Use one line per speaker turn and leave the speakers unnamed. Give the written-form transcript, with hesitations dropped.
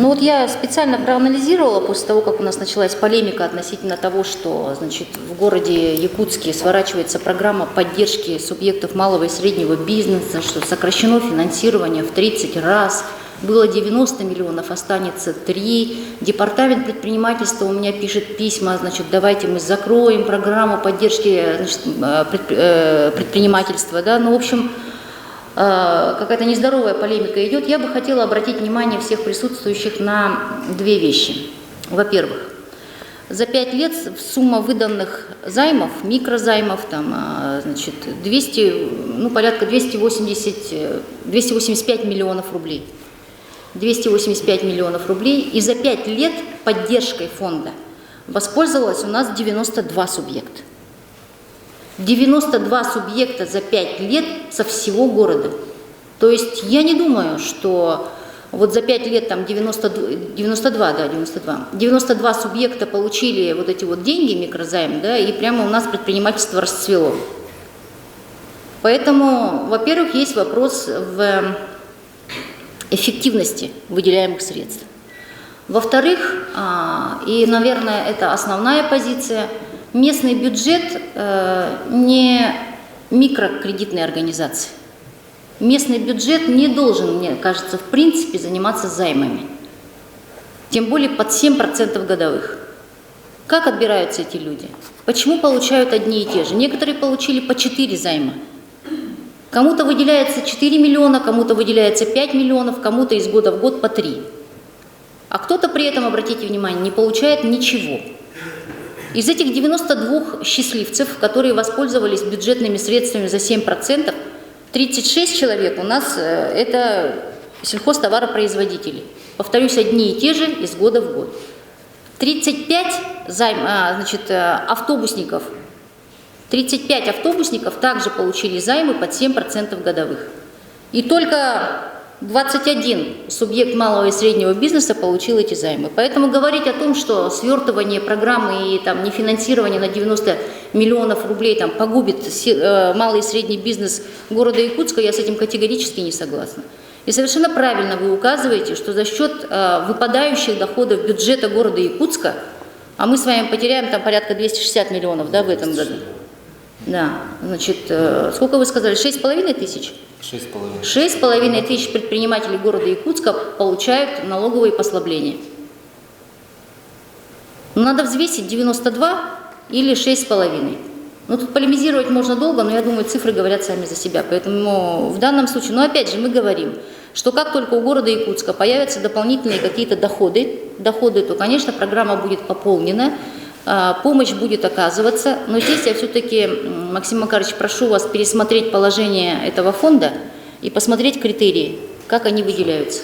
Ну вот я специально проанализировала после того, как у нас началась полемика относительно того, что, значит, в городе Якутске сворачивается программа поддержки субъектов малого и среднего бизнеса, что сокращено финансирование в 30 раз, было 90 миллионов, останется 3. Департамент предпринимательства у меня пишет письма, значит, давайте мы закроем программу поддержки, значит, предпринимательства, да, ну, в общем, какая-то нездоровая полемика идет. Я бы хотела обратить внимание всех присутствующих на две вещи. Во-первых, за 5 лет сумма выданных займов, микрозаймов, там, значит, порядка 285 миллионов рублей. 285 миллионов рублей. И за 5 лет поддержкой фонда воспользовалось у нас 92 субъекта. 92 субъекта за 5 лет со всего города. То есть я не думаю, что вот за 5 лет там 92 субъекта получили вот эти вот деньги, микрозайм, да, и прямо у нас предпринимательство расцвело. Поэтому, во-первых, есть вопрос в эффективности выделяемых средств. Во-вторых, и, наверное, это основная позиция, местный бюджет не микрокредитные организации. Местный бюджет не должен, мне кажется, в принципе заниматься займами. Тем более под 7% годовых. Как отбираются эти люди? Почему получают одни и те же? Некоторые получили по 4 займа. Кому-то выделяется 4 миллиона, кому-то выделяется 5 миллионов, кому-то из года в год по 3. А кто-то при этом, обратите внимание, не получает ничего. Из этих 92 счастливцев, которые воспользовались бюджетными средствами за 7%, 36 человек у нас это сельхозтоваропроизводители. Повторюсь, одни и те же из года в год. 35 автобусников. 35 автобусников также получили займы под 7% годовых. И только 21 субъект малого и среднего бизнеса получил эти займы. Поэтому говорить о том, что свертывание программы и там, нефинансирование на 90 миллионов рублей там, погубит малый и средний бизнес города Якутска, я с этим категорически не согласна. И совершенно правильно вы указываете, что за счет выпадающих доходов бюджета города Якутска, а мы с вами потеряем там порядка 260 миллионов, да, в этом году. Да, значит, сколько вы сказали, 6,5 тысяч? 6,5 тысяч предпринимателей города Якутска получают налоговые послабления. Надо взвесить 92 или 6,5. Ну, тут полемизировать можно долго, но я думаю, цифры говорят сами за себя. Поэтому в данном случае, но опять же мы говорим, что как только у города Якутска появятся дополнительные какие-то доходы, то, конечно, программа будет пополнена, помощь будет оказываться, но здесь я все-таки, Максим Макарович, прошу вас пересмотреть положение этого фонда и посмотреть критерии, как они выделяются.